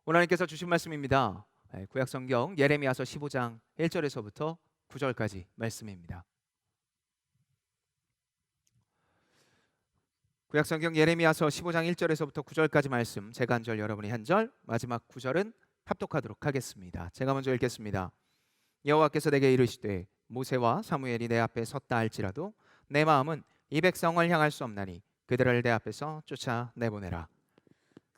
오늘 하나님께서 주신 말씀입니다. 구약성경 예레미야서 15장 1절에서부터 9절까지 말씀입니다. 구약성경 예레미야서 15장 1절에서부터 9절까지 말씀, 제가 한 절, 여러분이 한 절, 마지막 9절은 합독하도록 하겠습니다. 제가 먼저 읽겠습니다. 여호와께서 내게 이르시되 모세와 사무엘이 내 앞에 섰다 할지라도 내 마음은 이 백성을 향할 수 없나니 그들을 내 앞에서 쫓아내보내라.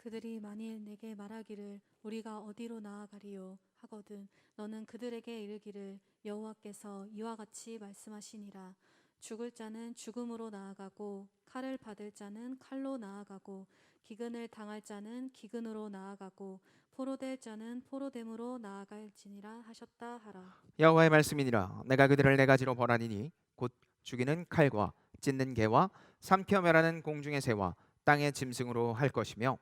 그들이 만일 내게 말하기를 우리가 어디로 나아가리요 하거든 너는 그들에게 이르기를 여호와께서 이와 같이 말씀하시니라. 죽을 자는 죽음으로 나아가고 칼을 받을 자는 칼로 나아가고 기근을 당할 자는 기근으로 나아가고 포로될 자는 포로됨으로 나아갈지니라 하셨다 하라. 여호와의 말씀이니라. 내가 그들을 네 가지로 벌하리니 곧 죽이는 칼과 찢는 개와 삼켜 멸하는 공중의 새와 땅의 짐승으로 할 것이며,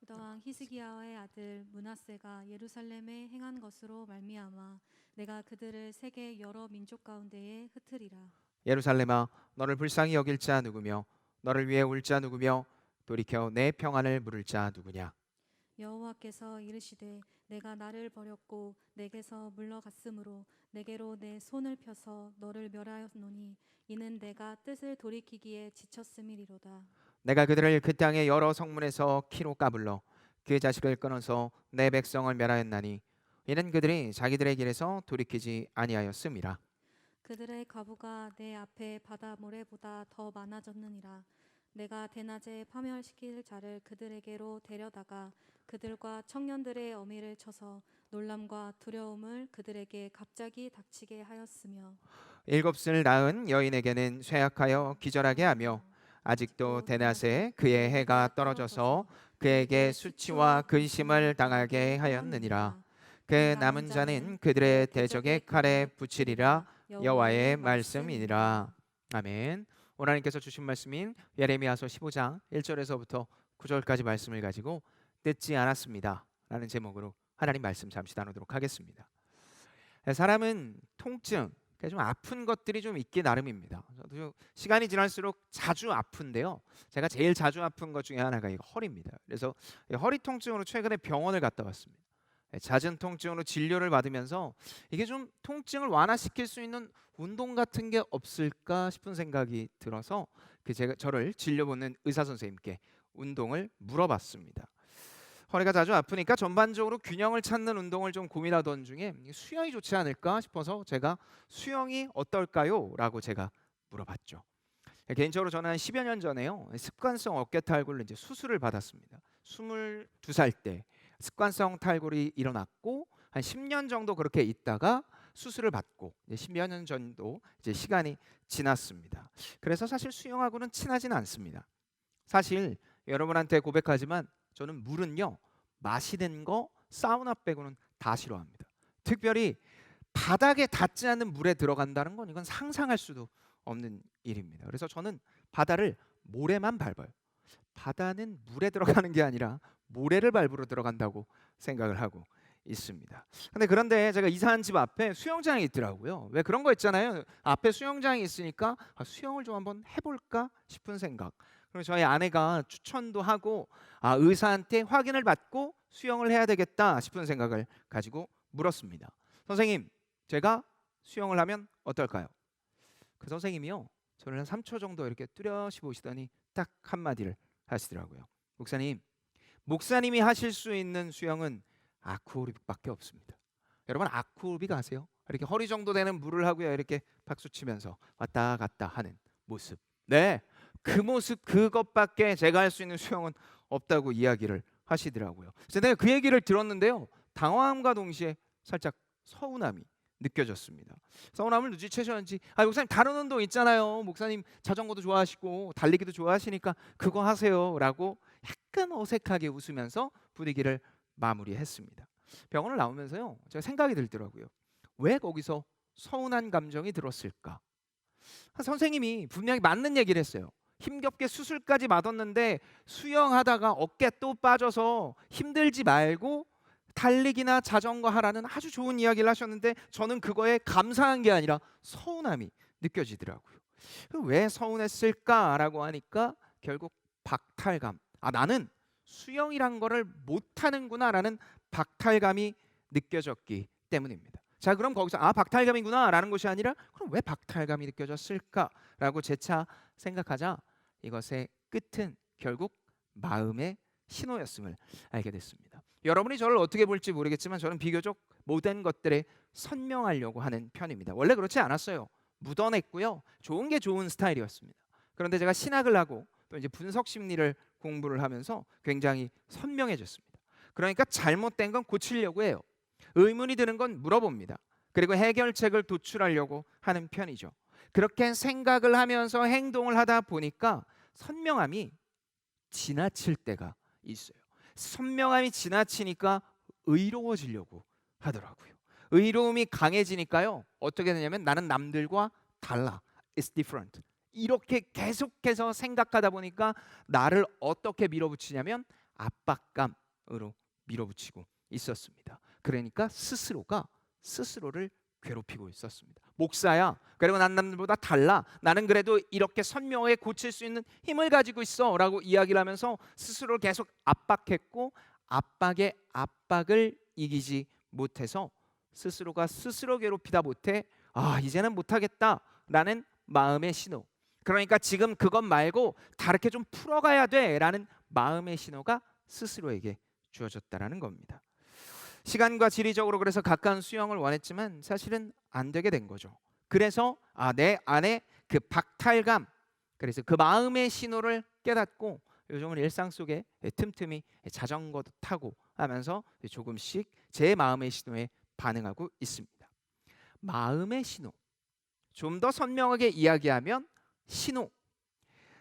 유다 왕 히스기야의 아들 므낫세가 예루살렘에 행한 것으로 말미암아 내가 그들을 세계 여러 민족 가운데에 흩으리라. 예루살렘아 너를 불쌍히 여길 자 누구며 너를 위해 울 자 누구며 돌이켜 내 평안을 물을 자 누구냐. 여호와께서 이르시되 내가 나를 버렸고 내게서 물러갔으므로 내게로 내 손을 펴서 너를 멸하였노니 이는 내가 뜻을 돌이키기에 지쳤음이리로다. 내가 그들을 그 땅의 여러 성문에서 키로 까불러 그 자식을 끊어서 내 백성을 멸하였나니 이는 그들이 자기들의 길에서 돌이키지 아니하였음이라. 그들의 가부가 내 앞에 바다 모래보다 더 많아졌느니라. 내가 대낮에 파멸시킬 자를 그들에게로 데려다가 그들과 청년들의 어미를 쳐서 놀람과 두려움을 그들에게 갑자기 닥치게 하였으며 일곱을 낳은 여인에게는 쇠약하여 기절하게 하며 아직도 대낮에 그의 해가 떨어져서 그에게 수치와 근심을 당하게 하였느니라. 그 남은 자는 그들의 대적의 칼에 붙이리라. 여호와의 말씀이니라. 아멘. 오늘 하나님께서 주신 말씀인 예레미야서 15장 1절에서부터 9절까지 말씀을 가지고 듣지 않았습니다 라는 제목으로 하나님 말씀 잠시 나누도록 하겠습니다. 사람은 통증, 좀 아픈 것들이 좀 있기 나름입니다. 저도 시간이 지날수록 자주 아픈데요, 제가 제일 자주 아픈 것 중에 하나가 이 허리입니다. 그래서 허리 통증으로 최근에 병원을 갔다 왔습니다. 잦은 통증으로 진료를 받으면서 이게 좀 통증을 완화시킬 수 있는 운동 같은 게 없을까 싶은 생각이 들어서 제가 저를 진료 보는 의사 선생님께 운동을 물어봤습니다. 허리가 자주 아프니까 전반적으로 균형을 찾는 운동을 좀 고민하던 중에 수영이 좋지 않을까 싶어서 제가 수영이 어떨까요? 라고 제가 물어봤죠. 개인적으로 저는 한 10여 년 전에요, 습관성 어깨 탈골로 이제 수술을 받았습니다. 22살 때 습관성 탈골이 일어났고 한 10년 정도 그렇게 있다가 수술을 받고 이제 10여 년 정도 이제 시간이 지났습니다. 그래서 사실 수영하고는 친하지는 않습니다. 사실 여러분한테 고백하지만 저는 물은요, 마시는 거 사우나 빼고는 다 싫어합니다. 특별히 바닥에 닿지 않는 물에 들어간다는 건 이건 상상할 수도 없는 일입니다. 그래서 저는 바다를 모래만 밟아요. 바다는 물에 들어가는 게 아니라 모래를 밟으러 들어간다고 생각을 하고 있습니다. 그런데 제가 이사한 집 앞에 수영장이 있더라고요. 왜 그런 거 있잖아요, 앞에 수영장이 있으니까 수영을 좀 한번 해볼까 싶은 생각. 그리고 저희 아내가 추천도 하고 의사한테 확인을 받고 수영을 해야 되겠다 싶은 생각을 가지고 물었습니다. 선생님, 제가 수영을 하면 어떨까요? 그 선생님이요, 저를 한 3초 정도 이렇게 뚜렷이 보시더니 딱 한마디를 하시더라고요. 목사님이 하실 수 있는 수영은 아쿠아로빅밖에 없습니다. 여러분, 아쿠아로빅 아세요? 이렇게 허리 정도 되는 물을 하고요, 이렇게 박수 치면서 왔다 갔다 하는 모습. 네, 그 모습, 그것밖에 제가 할 수 있는 수영은 없다고 이야기를 하시더라고요. 그래서 내가 그 얘기를 들었는데요, 당황함과 동시에 살짝 서운함이 느껴졌습니다. 서운함을 눈치채셨는지, 목사님 다른 운동 있잖아요, 목사님 자전거도 좋아하시고 달리기도 좋아하시니까 그거 하세요 라고 약간 어색하게 웃으면서 분위기를 마무리했습니다. 병원을 나오면서요, 제가 생각이 들더라고요. 왜 거기서 서운한 감정이 들었을까? 선생님이 분명히 맞는 얘기를 했어요. 힘겹게 수술까지 맞았는데 수영하다가 어깨 또 빠져서 힘들지 말고 달리기나 자전거 하라는 아주 좋은 이야기를 하셨는데 저는 그거에 감사한 게 아니라 서운함이 느껴지더라고요. 왜 서운했을까라고 하니까 결국 박탈감. 나는 수영이란 거를 못하는구나라는 박탈감이 느껴졌기 때문입니다. 자, 그럼 거기서 박탈감이구나라는 것이 아니라 그럼 왜 박탈감이 느껴졌을까라고 재차 생각하자 이것의 끝은 결국 마음의 신호였음을 알게 됐습니다. 여러분이 저를 어떻게 볼지 모르겠지만 저는 비교적 모든 것들에 선명하려고 하는 편입니다. 원래 그렇지 않았어요. 묻어냈고요. 좋은 게 좋은 스타일이었습니다. 그런데 제가 신학을 하고 또 이제 분석 심리를 공부를 하면서 굉장히 선명해졌습니다. 그러니까 잘못된 건 고치려고 해요. 의문이 드는 건 물어봅니다. 그리고 해결책을 도출하려고 하는 편이죠. 그렇게 생각을 하면서 행동을 하다 보니까 선명함이 지나칠 때가 있어요. 선명함이 지나치니까 의로워지려고 하더라고요. 의로움이 강해지니까요. 어떻게 되냐면 나는 남들과 달라. It's different. 이렇게 계속해서 생각하다 보니까 나를 어떻게 밀어붙이냐면 압박감으로 밀어붙이고 있었습니다. 그러니까 스스로가 스스로를 괴롭히고 있었습니다. 목사야. 그리고 난 남들보다 달라. 나는 그래도 이렇게 선명하게 고칠 수 있는 힘을 가지고 있어 라고 이야기를 하면서 스스로를 계속 압박했고 압박에 압박을 이기지 못해서 스스로가 스스로 괴롭히다 못해 이제는 못하겠다 라는 마음의 신호. 그러니까 지금 그것 말고 다르게 좀 풀어가야 돼 라는 마음의 신호가 스스로에게 주어졌다라는 겁니다. 시간과 지리적으로 그래서 가까운 수영을 원했지만 사실은 안 되게 된 거죠. 그래서 내 안에 그 박탈감, 그래서 그 마음의 신호를 깨닫고 요즘은 일상 속에 틈틈이 자전거도 타고 하면서 조금씩 제 마음의 신호에 반응하고 있습니다. 마음의 신호. 좀 더 선명하게 이야기하면 신호.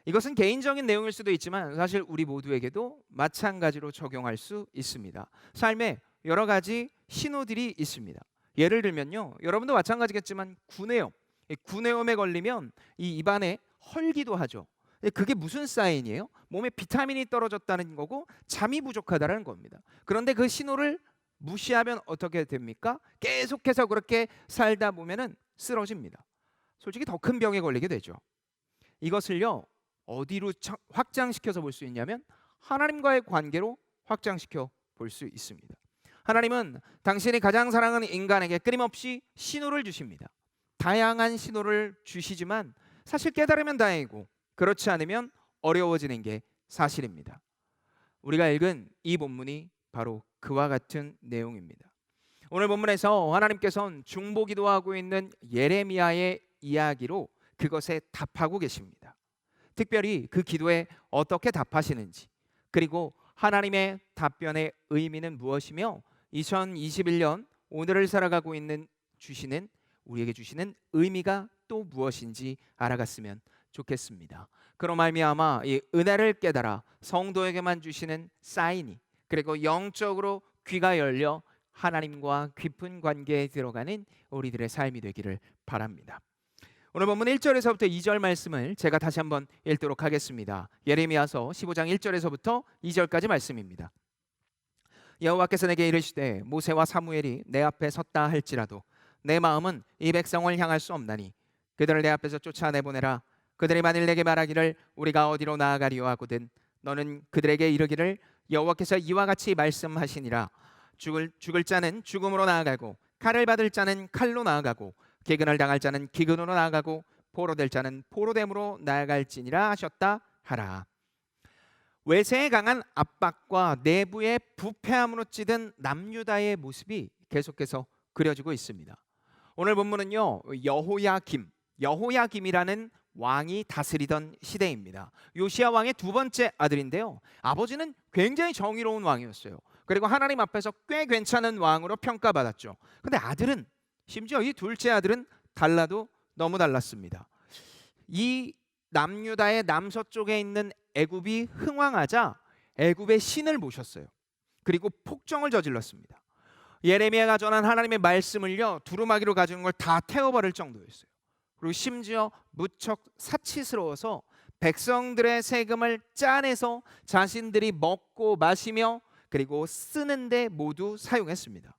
이것은 개인적인 내용일 수도 있지만 사실 우리 모두에게도 마찬가지로 적용할 수 있습니다. 삶에 여러 가지 신호들이 있습니다. 예를 들면요, 여러분도 마찬가지겠지만 구내염. 구내염에 걸리면 이 입안에 헐기도 하죠. 그게 무슨 사인이에요? 몸에 비타민이 떨어졌다는 거고 잠이 부족하다는 겁니다. 그런데 그 신호를 무시하면 어떻게 됩니까? 계속해서 그렇게 살다 보면은 쓰러집니다. 솔직히 더 큰 병에 걸리게 되죠. 이것을요 어디로 확장시켜서 볼 수 있냐면 하나님과의 관계로 확장시켜 볼 수 있습니다. 하나님은 당신이 가장 사랑하는 인간에게 끊임없이 신호를 주십니다. 다양한 신호를 주시지만 사실 깨달으면 다행이고 그렇지 않으면 어려워지는 게 사실입니다. 우리가 읽은 이 본문이 바로 그와 같은 내용입니다. 오늘 본문에서 하나님께서는 중보기도하고 있는 예레미야의 이야기로 그것에 답하고 계십니다. 특별히 그 기도에 어떻게 답하시는지, 그리고 하나님의 답변의 의미는 무엇이며 2021년 오늘을 살아가고 있는 우리에게 주시는 의미가 또 무엇인지 알아갔으면 좋겠습니다. 그로 말미암아 이 은혜를 깨달아 성도에게만 주시는 사인이, 그리고 영적으로 귀가 열려 하나님과 깊은 관계에 들어가는 우리들의 삶이 되기를 바랍니다. 오늘 본문 1절에서부터 2절 말씀을 제가 다시 한번 읽도록 하겠습니다. 예레미야서 15장 1절에서부터 2절까지 말씀입니다. 여호와께서 내게 이르시되 모세와 사무엘이 내 앞에 섰다 할지라도 내 마음은 이 백성을 향할 수 없나니 그들을 내 앞에서 쫓아내보내라. 그들이 만일 내게 말하기를 우리가 어디로 나아가리요 하거든 너는 그들에게 이르기를 여호와께서 이와 같이 말씀하시니라. 죽을 자는 죽음으로 나아가고 칼을 받을 자는 칼로 나아가고 기근을 당할 자는 기근으로 나아가고 포로될 자는 포로됨으로 나아갈지니라 하셨다 하라. 외세에 강한 압박과 내부의 부패함으로 찌든 남유다의 모습이 계속해서 그려지고 있습니다. 오늘 본문은요 여호야김이라는 왕이 다스리던 시대입니다. 요시야 왕의 두 번째 아들인데요, 아버지는 굉장히 정의로운 왕이었어요. 그리고 하나님 앞에서 꽤 괜찮은 왕으로 평가받았죠. 근데 아들은, 심지어 이 둘째 아들은 달라도 너무 달랐습니다. 이 남유다의 남서쪽에 있는 애굽이 흥왕하자 애굽의 신을 모셨어요. 그리고 폭정을 저질렀습니다. 예레미야가 전한 하나님의 말씀을요 두루마기로 가져온 걸 다 태워버릴 정도였어요. 그리고 심지어 무척 사치스러워서 백성들의 세금을 짜내서 자신들이 먹고 마시며 그리고 쓰는데 모두 사용했습니다.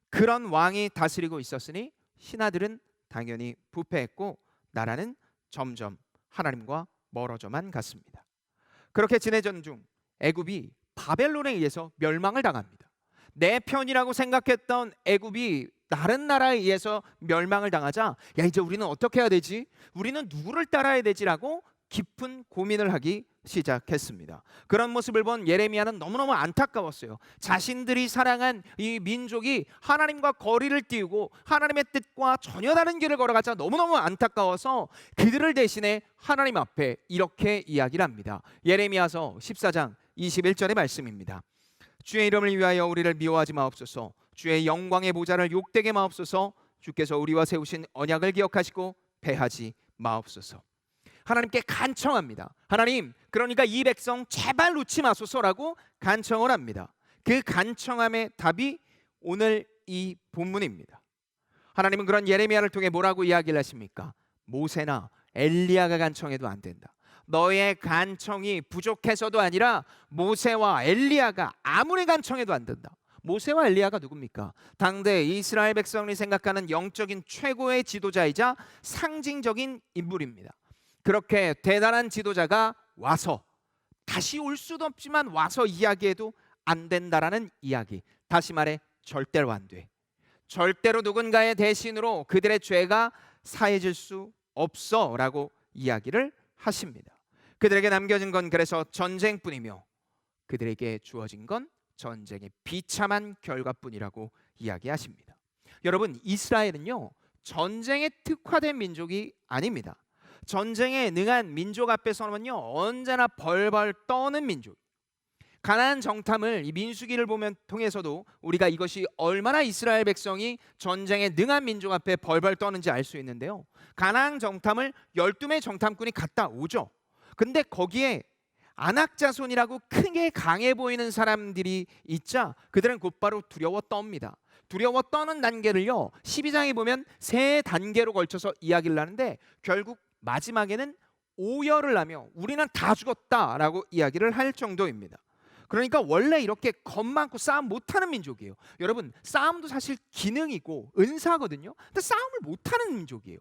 그런 왕이 다스리고 있었으니 신하들은 당연히 부패했고 나라는 점점 하나님과 멀어져만 갔습니다. 그렇게 지내던 중 애굽이 바벨론에 의해서 멸망을 당합니다. 내 편이라고 생각했던 애굽이 다른 나라에 의해서 멸망을 당하자, 야, 이제 우리는 어떻게 해야 되지? 우리는 누구를 따라야 되지라고 깊은 고민을 하기 시작했습니다. 그런 모습을 본 예레미야는 너무너무 안타까웠어요. 자신들이 사랑한 이 민족이 하나님과 거리를 띄우고 하나님의 뜻과 전혀 다른 길을 걸어가자 너무너무 안타까워서 그들을 대신해 하나님 앞에 이렇게 이야기를 합니다. 예레미야서 14장 21절의 말씀입니다. 주의 이름을 위하여 우리를 미워하지 마옵소서. 주의 영광의 보좌를 욕되게 마옵소서. 주께서 우리와 세우신 언약을 기억하시고 패하지 마옵소서. 하나님께 간청합니다. 하나님, 그러니까 이 백성 제발 놓지 마소서라고 간청을 합니다. 그 간청함의 답이 오늘 이 본문입니다. 하나님은 그런 예레미야를 통해 뭐라고 이야기를 하십니까? 모세나 엘리야가 간청해도 안 된다. 너의 간청이 부족해서도 아니라 모세와 엘리야가 아무리 간청해도 안 된다. 모세와 엘리야가 누굽니까? 당대 이스라엘 백성이 생각하는 영적인 최고의 지도자이자 상징적인 인물입니다. 그렇게 대단한 지도자가 와서, 다시 올 수도 없지만 와서 이야기해도 안 된다라는 이야기, 다시 말해 절대로 안 돼. 절대로 누군가의 대신으로 그들의 죄가 사해질 수 없어 라고 이야기를 하십니다. 그들에게 남겨진 건 그래서 전쟁뿐이며 그들에게 주어진 건 전쟁의 비참한 결과뿐이라고 이야기하십니다. 여러분, 이스라엘은요, 전쟁에 특화된 민족이 아닙니다. 전쟁에 능한 민족 앞에서는요, 언제나 벌벌 떠는 민족. 가나안 정탐을 이 민수기를 보면 통해서도 우리가 이것이 얼마나 이스라엘 백성이 전쟁에 능한 민족 앞에 벌벌 떠는지 알 수 있는데요. 가나안 정탐을 12명의 정탐꾼이 갔다 오죠. 근데 거기에 아낙 자손이라고 크게 강해 보이는 사람들이 있자 그들은 곧바로 두려워 떱니다. 두려워 떠는 단계를요, 12장에 보면 세 단계로 걸쳐서 이야기를 하는데 결국 마지막에는 오열을 하며 우리는 다 죽었다라고 이야기를 할 정도입니다. 그러니까 원래 이렇게 겁 많고 싸움 못하는 민족이에요. 여러분, 싸움도 사실 기능이고 은사거든요. 근데 싸움을 못하는 민족이에요.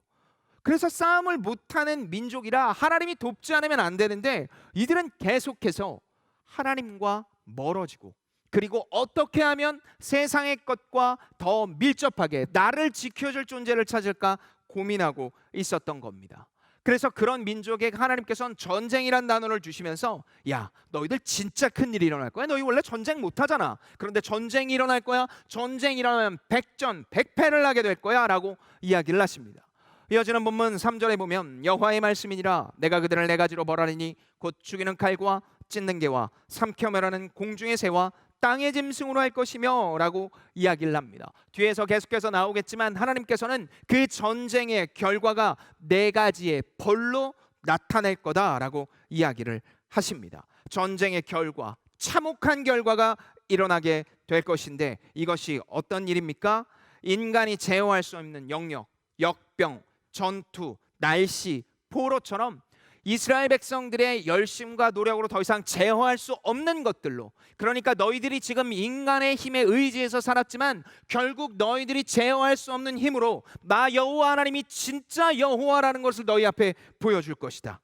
그래서 싸움을 못하는 민족이라 하나님이 돕지 않으면 안 되는데 이들은 계속해서 하나님과 멀어지고, 그리고 어떻게 하면 세상의 것과 더 밀접하게 나를 지켜줄 존재를 찾을까 고민하고 있었던 겁니다. 그래서 그런 민족에게 하나님께서는 전쟁이란 단어를 주시면서, 야, 너희들 진짜 큰일이 일어날 거야. 너희 원래 전쟁 못하잖아. 그런데 전쟁이 일어날 거야. 전쟁이 일어나면 백전백패를 하게 될 거야 라고 이야기를 하십니다. 이어지는 본문 3절에 보면 여호와의 말씀이니라 내가 그들을 네 가지로 벌하리니 곧 죽이는 칼과 찢는 개와 삼켜 멸하는 공중의 새와 땅의 짐승으로 할 것이며 라고 이야기를 합니다. 뒤에서 계속해서 나오겠지만 하나님께서는 그 전쟁의 결과가 네 가지의 벌로 나타낼 거다라고 이야기를 하십니다. 전쟁의 결과, 참혹한 결과가 일어나게 될 것인데 이것이 어떤 일입니까? 인간이 제어할 수 없는 영역, 역병, 전투, 날씨, 포로처럼 이스라엘 백성들의 열심과 노력으로 더 이상 제어할 수 없는 것들로, 그러니까 너희들이 지금 인간의 힘에 의지해서 살았지만 결국 너희들이 제어할 수 없는 힘으로 나 여호와 하나님이 진짜 여호와라는 것을 너희 앞에 보여줄 것이다.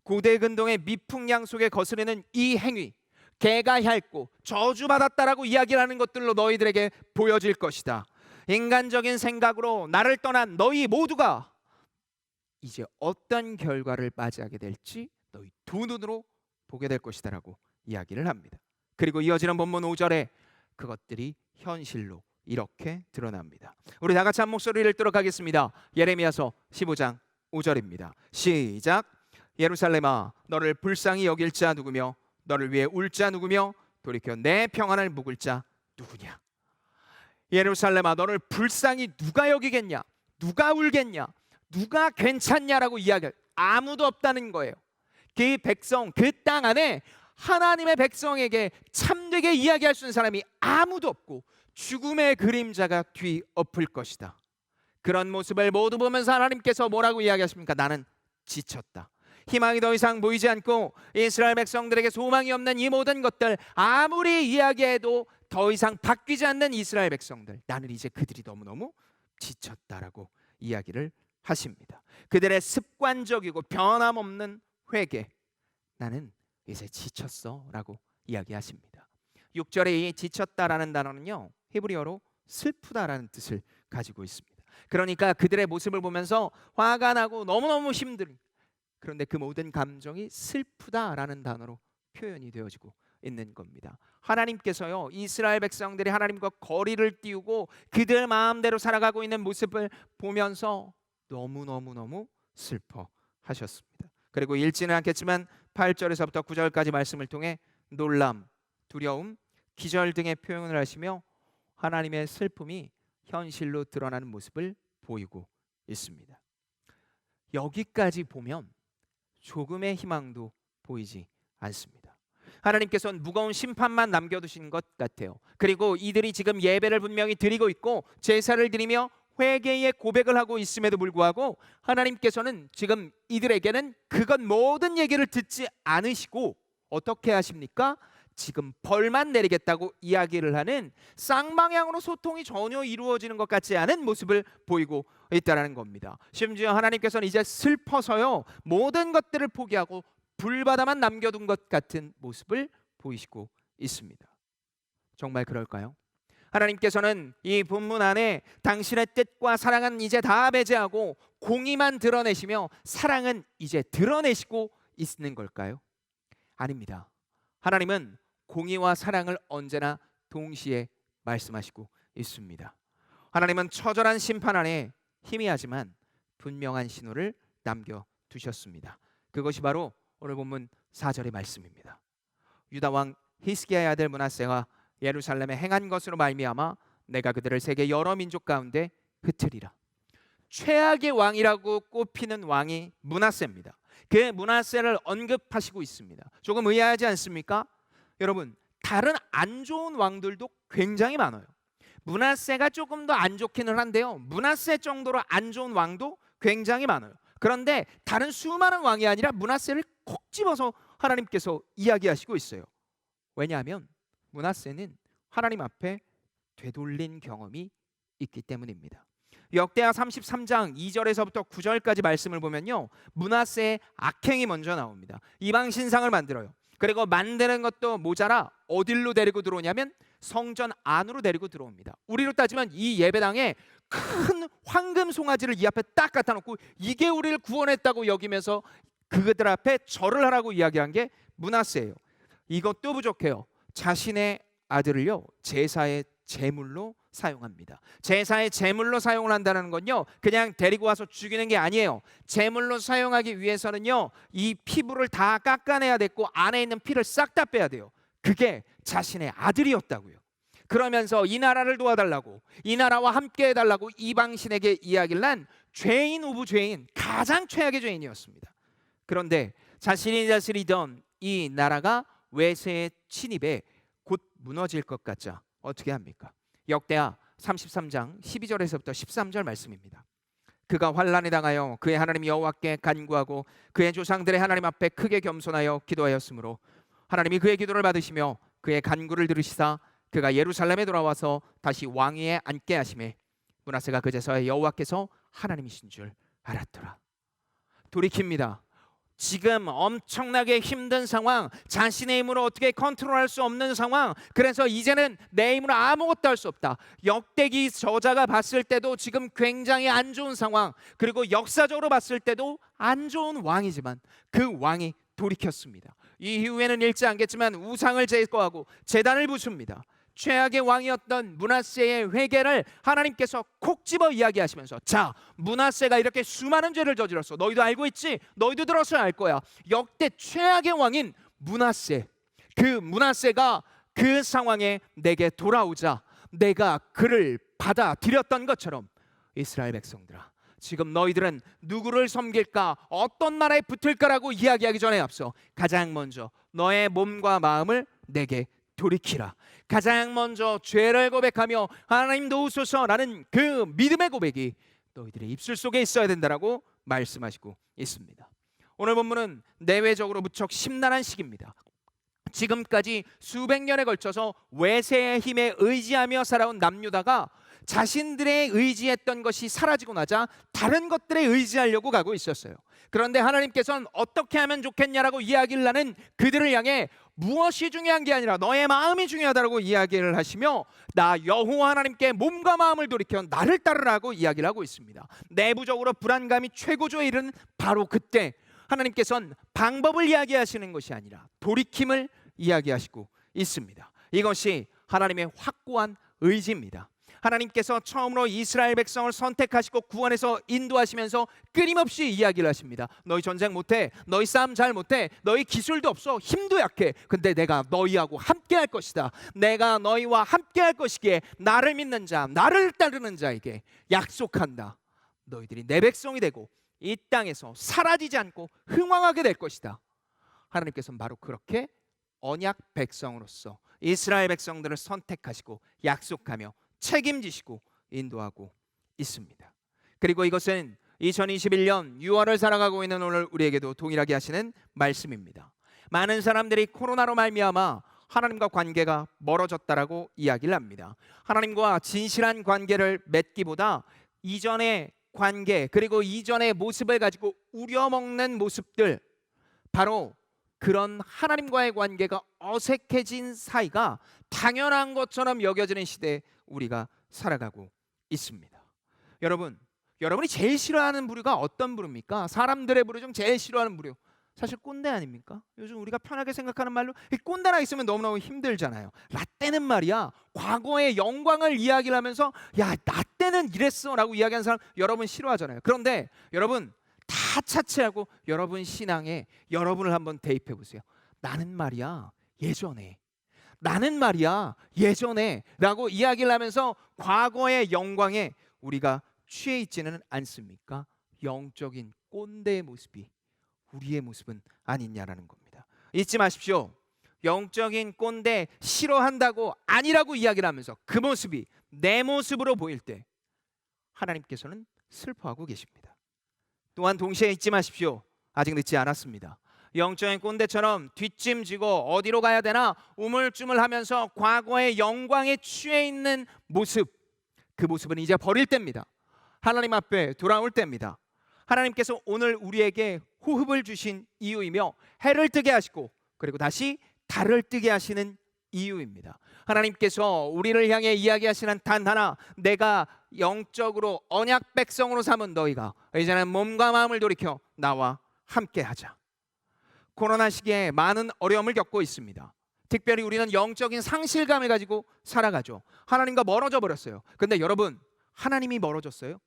고대 근동의 미풍양 속에 거스르는 이 행위, 개가 핥고 저주받았다라고 이야기를 하는 것들로 너희들에게 보여질 것이다. 인간적인 생각으로 나를 떠난 너희 모두가 이제 어떤 결과를 맞이하게 될지 너희 두 눈으로 보게 될 것이다 라고 이야기를 합니다. 그리고 이어지는 본문 5절에 그것들이 현실로 이렇게 드러납니다. 우리 다 같이 한 목소리를 들어가겠습니다. 예레미야서 15장 5절입니다. 시작. 예루살렘아, 너를 불쌍히 여길 자 누구며 너를 위해 울 자 누구며 돌이켜 내 평안을 묵을 자 누구냐. 예루살렘아, 너를 불쌍히 누가 여기겠냐, 누가 울겠냐, 누가 괜찮냐라고 이야기할 아무도 없다는 거예요. 그 백성, 그 땅 안에 하나님의 백성에게 참되게 이야기할 수 있는 사람이 아무도 없고 죽음의 그림자가 뒤엎을 것이다. 그런 모습을 모두 보면서 하나님께서 뭐라고 이야기하십니까? 나는 지쳤다. 희망이 더 이상 보이지 않고 이스라엘 백성들에게 소망이 없는 이 모든 것들, 아무리 이야기해도 더 이상 바뀌지 않는 이스라엘 백성들, 나는 이제 그들이 너무너무 지쳤다라고 이야기를 하십니다. 그들의 습관적이고 변함없는 회개, 나는 이제 지쳤어 라고 이야기하십니다. 6절에 이 지쳤다라는 단어는요, 히브리어로 슬프다라는 뜻을 가지고 있습니다. 그러니까 그들의 모습을 보면서 화가 나고 너무너무 힘든, 그런데 그 모든 감정이 슬프다라는 단어로 표현이 되어지고 있는 겁니다. 하나님께서요, 이스라엘 백성들이 하나님과 거리를 띄우고 그들 마음대로 살아가고 있는 모습을 보면서 너무너무 슬퍼하셨습니다. 그리고 읽지는 않겠지만 8절에서부터 9절까지 말씀을 통해 놀람, 두려움, 기절 등의 표현을 하시며 하나님의 슬픔이 현실로 드러나는 모습을 보이고 있습니다. 여기까지 보면 조금의 희망도 보이지 않습니다. 하나님께서는 무거운 심판만 남겨두신 것 같아요. 그리고 이들이 지금 예배를 분명히 드리고 있고 제사를 드리며 회개의 고백을 하고 있음에도 불구하고 하나님께서는 지금 이들에게는 그것 모든 얘기를 듣지 않으시고 어떻게 하십니까? 지금 벌만 내리겠다고 이야기를 하는 쌍방향으로 소통이 전혀 이루어지는 것 같지 않은 모습을 보이고 있다는 겁니다. 심지어 하나님께서는 이제 슬퍼서요, 모든 것들을 포기하고 불바다만 남겨둔 것 같은 모습을 보이시고 있습니다. 정말 그럴까요? 하나님께서는 이 본문 안에 당신의 뜻과 사랑은 이제 다 배제하고 공의만 드러내시며 사랑은 이제 드러내시고 있는 걸까요? 아닙니다. 하나님은 공의와 사랑을 언제나 동시에 말씀하시고 있습니다. 하나님은 처절한 심판 안에 희미하지만 분명한 신호를 남겨두셨습니다. 그것이 바로 오늘 본문 4절의 말씀입니다. 유다 왕 히스기야의 아들 므낫세가 예루살렘에 행한 것으로 말미암아 내가 그들을 세계 여러 민족 가운데 흩으리라. 최악의 왕이라고 꼽히는 왕이 므낫세입니다. 그 므낫세를 언급하시고 있습니다. 조금 의아하지 않습니까? 여러분, 다른 안 좋은 왕들도 굉장히 많아요. 므낫세가 조금 더 안 좋기는 한데요, 므낫세 정도로 안 좋은 왕도 굉장히 많아요. 그런데 다른 수많은 왕이 아니라 므낫세를 콕 집어서 하나님께서 이야기하시고 있어요. 왜냐하면 므낫세는 하나님 앞에 되돌린 경험이 있기 때문입니다. 역대하 33장 2절에서부터 9절까지 말씀을 보면요, 므낫세의 악행이 먼저 나옵니다. 이방 신상을 만들어요. 그리고 만드는 것도 모자라 어딜로 데리고 들어오냐면 성전 안으로 데리고 들어옵니다. 우리로 따지면 이 예배당에 큰 황금 송아지를 이 앞에 딱 갖다 놓고 이게 우리를 구원했다고 여기면서 그들 앞에 절을 하라고 이야기한 게 므낫세예요. 이것도 부족해요. 자신의 아들을요, 제사의 제물로 사용합니다. 제사의 제물로 사용을 한다는 건요, 그냥 데리고 와서 죽이는 게 아니에요. 제물로 사용하기 위해서는요, 이 피부를 다 깎아내야 됐고 안에 있는 피를 싹 다 빼야 돼요. 그게 자신의 아들이었다고요. 그러면서 이 나라를 도와달라고, 이 나라와 함께 해달라고 이방신에게 이야기를 한 죄인 오브 죄인, 가장 최악의 죄인이었습니다. 그런데 자신이 다스리던 이 나라가 외세의 침입에 곧 무너질 것 같자 어떻게 합니까? 역대하 33장 12절에서부터 13절 말씀입니다. 그가 환난에 당하여 그의 하나님 여호와께 간구하고 그의 조상들의 하나님 앞에 크게 겸손하여 기도하였으므로 하나님이 그의 기도를 받으시며 그의 간구를 들으시사 그가 예루살렘에 돌아와서 다시 왕위에 앉게 하시매 므낫세가 그제서야 여호와께서 하나님이신 줄 알았더라. 돌이킵니다. 지금 엄청나게 힘든 상황, 자신의 힘으로 어떻게 컨트롤할 수 없는 상황, 그래서 이제는 내 힘으로 아무것도 할 수 없다. 역대기 저자가 봤을 때도 지금 굉장히 안 좋은 상황, 그리고 역사적으로 봤을 때도 안 좋은 왕이지만 그 왕이 돌이켰습니다. 이후에는 읽지 않겠지만 우상을 제거하고 제단을 부숩니다. 최악의 왕이었던 므낫세의 회개를 하나님께서 콕 집어 이야기하시면서, 자, 므낫세가 이렇게 수많은 죄를 저질렀어. 너희도 알고 있지? 너희도 들었어야 알 거야. 역대 최악의 왕인 므낫세, 그 므낫세가 그 상황에 내게 돌아오자 내가 그를 받아들였던 것처럼 이스라엘 백성들아, 지금 너희들은 누구를 섬길까, 어떤 나라에 붙을까라고 이야기하기 전에 앞서 가장 먼저 너의 몸과 마음을 내게 돌이키라. 가장 먼저 죄를 고백하며 하나님 도우소서라는 그 믿음의 고백이 너희들의 입술 속에 있어야 된다라고 말씀하시고 있습니다. 오늘 본문은 내외적으로 무척 심란한 시기입니다. 지금까지 수백 년에 걸쳐서 외세의 힘에 의지하며 살아온 남유다가 자신들의 의지했던 것이 사라지고 나자 다른 것들에 의지하려고 가고 있었어요. 그런데 하나님께서는 어떻게 하면 좋겠냐라고 이야기를 하는 그들을 향해 무엇이 중요한 게 아니라 너의 마음이 중요하다고 이야기를 하시며 나 여호와 하나님께 몸과 마음을 돌이켜 나를 따르라고 이야기를 하고 있습니다. 내부적으로 불안감이 최고조에 이르는 바로 그때 하나님께서는 방법을 이야기하시는 것이 아니라 돌이킴을 이야기하시고 있습니다. 이것이 하나님의 확고한 의지입니다. 하나님께서 처음으로 이스라엘 백성을 선택하시고 구원해서 인도하시면서 끊임없이 이야기를 하십니다. 너희 전쟁 못해, 너희 싸움 잘 못해, 너희 기술도 없어, 힘도 약해. 근데 내가 너희하고 함께 할 것이다. 내가 너희와 함께 할 것이기에 나를 믿는 자, 나를 따르는 자에게 약속한다. 너희들이 내 백성이 되고 이 땅에서 사라지지 않고 흥왕하게 될 것이다. 하나님께서는 바로 그렇게 언약 백성으로서 이스라엘 백성들을 선택하시고 약속하며 책임지시고 인도하고 있습니다. 그리고 이것은 2021년 6월을 살아가고 있는 오늘 우리에게도 동일하게 하시는 말씀입니다. 많은 사람들이 코로나로 말미암아 하나님과 관계가 멀어졌다라고 이야기를 합니다. 하나님과 진실한 관계를 맺기보다 이전의 관계 그리고 이전의 모습을 가지고 우려먹는 모습들, 바로 그런 하나님과의 관계가 어색해진 사이가 당연한 것처럼 여겨지는 시대에 우리가 살아가고 있습니다. 여러분이 제일 싫어하는 부류가 어떤 부류입니까? 사람들의 부류 중 제일 싫어하는 부류, 사실 꼰대 아닙니까? 요즘 우리가 편하게 생각하는 말로 이 꼰대나 있으면 너무너무 힘들잖아요. 라떼는 말이야, 과거의 영광을 이야기를 하면서 야, 나 때는 이랬어 라고 이야기하는 사람 여러분 싫어하잖아요. 그런데 여러분 다 차치하고 여러분 신앙에 여러분을 한번 대입해 보세요. 나는 말이야 예전에 라고 이야기를 하면서 과거의 영광에 우리가 취해 있지는 않습니까? 영적인 꼰대의 모습이 우리의 모습은 아니냐라는 겁니다. 잊지 마십시오. 영적인 꼰대 싫어한다고 아니라고 이야기를 하면서 그 모습이 내 모습으로 보일 때 하나님께서는 슬퍼하고 계십니다. 또한 동시에 잊지 마십시오. 아직 늦지 않았습니다. 영적인 꼰대처럼 뒷짐지고 어디로 가야 되나 우물쭈물하면서 과거의 영광에 취해 있는 모습, 그 모습은 이제 버릴 때입니다. 하나님 앞에 돌아올 때입니다. 하나님께서 오늘 우리에게 호흡을 주신 이유이며 해를 뜨게 하시고 그리고 다시 달을 뜨게 하시는 이유입니다. 하나님께서 우리를 향해 이야기하시는 단 하나, 내가 영적으로 언약 백성으로 삼은 너희가 이제는 몸과 마음을 돌이켜 나와 함께 하자. 코로나 시기에 많은 어려움을 겪고 있습니다. 특별히 우리는 영적인 상실감을 가지고 살아가죠. 하나님과 멀어져 버렸어요. 근데 여러분, 하나님이 멀어졌어요?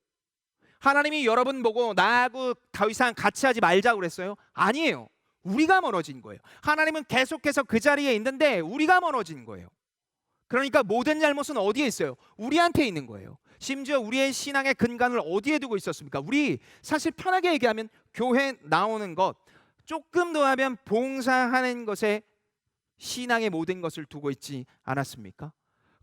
하나님이 여러분 보고 나하고 더 이상 같이 하지 말자고 그랬어요? 아니에요. 우리가 멀어진 거예요. 하나님은 계속해서 그 자리에 있는데 우리가 멀어진 거예요. 그러니까 모든 잘못은 어디에 있어요? 우리한테 있는 거예요. 심지어 우리의 신앙의 근간을 어디에 두고 있었습니까? 우리 사실 편하게 얘기하면 교회 나오는 것, 조금 더 하면 봉사하는 것에 신앙의 모든 것을 두고 있지 않았습니까?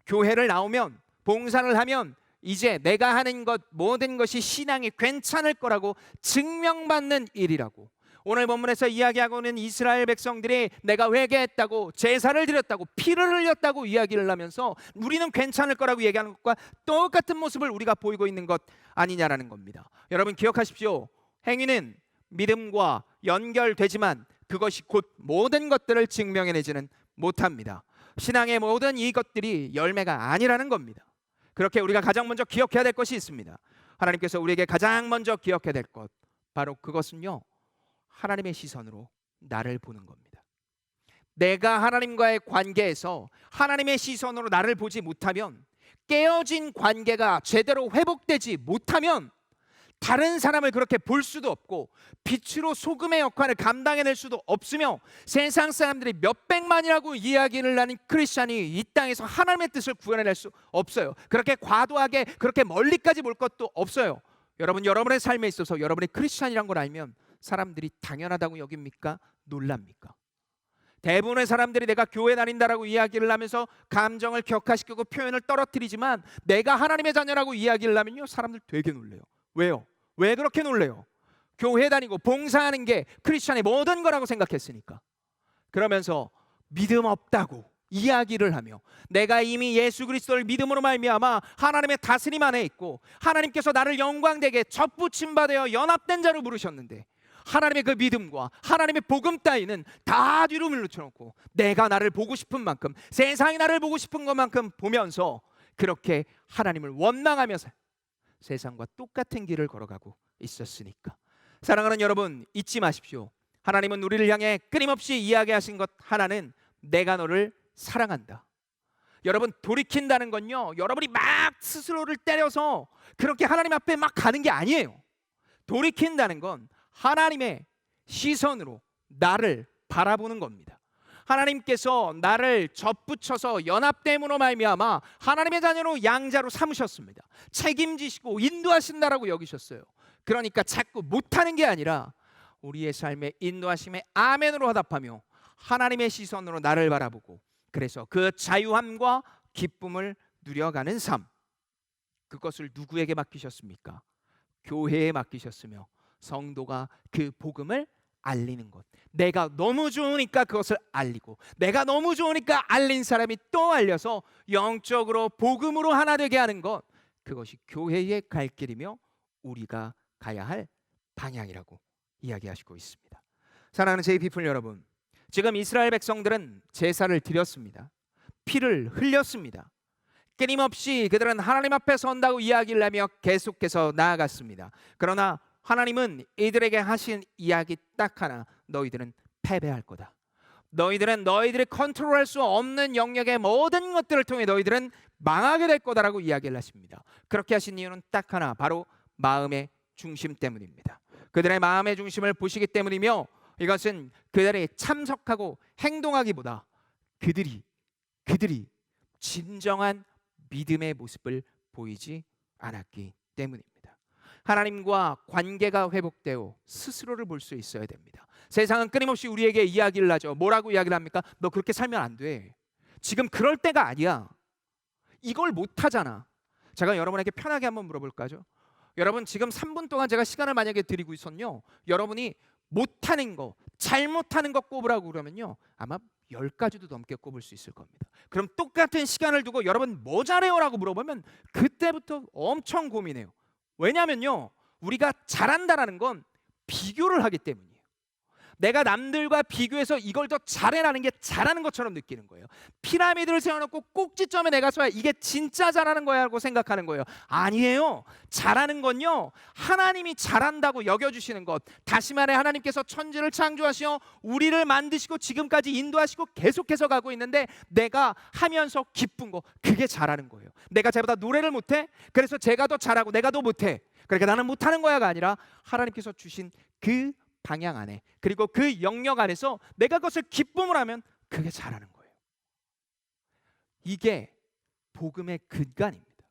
교회를 나오면, 봉사를 하면 이제 내가 하는 것 모든 것이 신앙이 괜찮을 거라고 증명받는 일이라고. 오늘 본문에서 이야기하고 있는 이스라엘 백성들이 내가 회개했다고, 제사를 드렸다고, 피를 흘렸다고 이야기를 하면서 우리는 괜찮을 거라고 얘기하는 것과 똑같은 모습을 우리가 보이고 있는 것 아니냐라는 겁니다. 여러분 기억하십시오. 행위는 믿음과 연결되지만 그것이 곧 모든 것들을 증명해내지는 못합니다. 신앙의 모든 이것들이 열매가 아니라는 겁니다. 그렇게 우리가 가장 먼저 기억해야 될 것이 있습니다. 하나님께서 우리에게 가장 먼저 기억해야 될 것, 바로 그것은요, 하나님의 시선으로 나를 보는 겁니다. 내가 하나님과의 관계에서 하나님의 시선으로 나를 보지 못하면, 깨어진 관계가 제대로 회복되지 못하면 다른 사람을 그렇게 볼 수도 없고 빛으로 소금의 역할을 감당해낼 수도 없으며, 세상 사람들이 몇백만이라고 이야기를 하는 크리스찬이 이 땅에서 하나님의 뜻을 구현해낼 수 없어요. 그렇게 과도하게 그렇게 멀리까지 볼 것도 없어요. 여러분, 여러분의 삶에 있어서 여러분이 크리스찬이란 걸 알면 사람들이 당연하다고 여깁니까? 놀랍니까? 대부분의 사람들이 내가 교회 다닌다라고 이야기를 하면서 감정을 격화시키고 표현을 떨어뜨리지만, 내가 하나님의 자녀라고 이야기를 하면요, 사람들 되게 놀래요. 왜요? 왜 그렇게 놀래요? 교회 다니고 봉사하는 게 크리스찬의 모든 거라고 생각했으니까. 그러면서 믿음 없다고 이야기를 하며, 내가 이미 예수 그리스도를 믿음으로 말미암아 하나님의 다스림 안에 있고 하나님께서 나를 영광되게 접붙임 받아 연합된 자로 부르셨는데, 하나님의 그 믿음과 하나님의 복음 따위는 다 뒤로 밀어놓고 내가 나를 보고 싶은 만큼, 세상이 나를 보고 싶은 것만큼 보면서 그렇게 하나님을 원망하면서 세상과 똑같은 길을 걸어가고 있었으니까. 사랑하는 여러분, 잊지 마십시오. 하나님은 우리를 향해 끊임없이 이야기하신 것 하나는 내가 너를 사랑한다. 여러분, 돌이킨다는 건요, 여러분이 막 스스로를 때려서 그렇게 하나님 앞에 막 가는 게 아니에요. 돌이킨다는 건 하나님의 시선으로 나를 바라보는 겁니다. 하나님께서 나를 접붙여서 연합됨으로 말미암아 하나님의 자녀로 양자로 삼으셨습니다. 책임지시고 인도하신다라고 여기셨어요. 그러니까 자꾸 못하는 게 아니라 우리의 삶의 인도하심에 아멘으로 화답하며 하나님의 시선으로 나를 바라보고, 그래서 그 자유함과 기쁨을 누려가는 삶, 그것을 누구에게 맡기셨습니까? 교회에 맡기셨으며 성도가 그 복음을 알리는 것. 내가 너무 좋으니까 그것을 알리고, 내가 너무 좋으니까 알린 사람이 또 알려서 영적으로 복음으로 하나 되게 하는 것, 그것이 교회의 갈 길이며 우리가 가야 할 방향이라고 이야기하시고 있습니다. 사랑하는 JP풀 여러분, 지금 이스라엘 백성들은 제사를 드렸습니다. 피를 흘렸습니다. 끊임없이 그들은 하나님 앞에 선다고 이야기를 하며 계속해서 나아갔습니다. 그러나 하나님은 이들에게 하신 이야기 딱 하나, 너희들은 패배할 거다. 너희들은 너희들이 컨트롤할 수 없는 영역의 모든 것들을 통해 너희들은 망하게 될 거다라고 이야기를 하십니다. 그렇게 하신 이유는 딱 하나, 바로 마음의 중심 때문입니다. 그들의 마음의 중심을 보시기 때문이며, 이것은 그들이 참석하고 행동하기보다 그들이 진정한 믿음의 모습을 보이지 않았기 때문입니다. 하나님과 관계가 회복되어 스스로를 볼 수 있어야 됩니다. 세상은 끊임없이 우리에게 이야기를 하죠. 뭐라고 이야기를 합니까? 너 그렇게 살면 안 돼. 지금 그럴 때가 아니야. 이걸 못하잖아. 제가 여러분에게 편하게 한번 물어볼까요? 여러분, 지금 3분 동안 제가 시간을 만약에 드리고 있었요, 여러분이 못하는 거, 잘못하는 거 꼽으라고 그러면요, 아마 10가지도 넘게 꼽을 수 있을 겁니다. 그럼 똑같은 시간을 두고 여러분 뭐 잘해요? 라고 물어보면 그때부터 엄청 고민해요. 왜냐면요, 우리가 잘한다라는 건 비교를 하기 때문이에요. 내가 남들과 비교해서 이걸 더 잘해라는 게 잘하는 것처럼 느끼는 거예요. 피라미드를 세워놓고 꼭지점에 내가 서야 이게 진짜 잘하는 거야 라고 생각하는 거예요. 아니에요. 잘하는 건요, 하나님이 잘한다고 여겨주시는 것. 다시 말해, 하나님께서 천지를 창조하시어 우리를 만드시고 지금까지 인도하시고 계속해서 가고 있는데, 내가 하면서 기쁜 거, 그게 잘하는 거예요. 내가 쟤보다 노래를 못해? 그래서 제가 더 잘하고 내가 더 못해. 그러니까 나는 못하는 거야가 아니라 하나님께서 주신 그 방향 안에, 그리고 그 영역 안에서 내가 그것을 기쁨을 하면 그게 잘하는 거예요. 이게 복음의 근간입니다.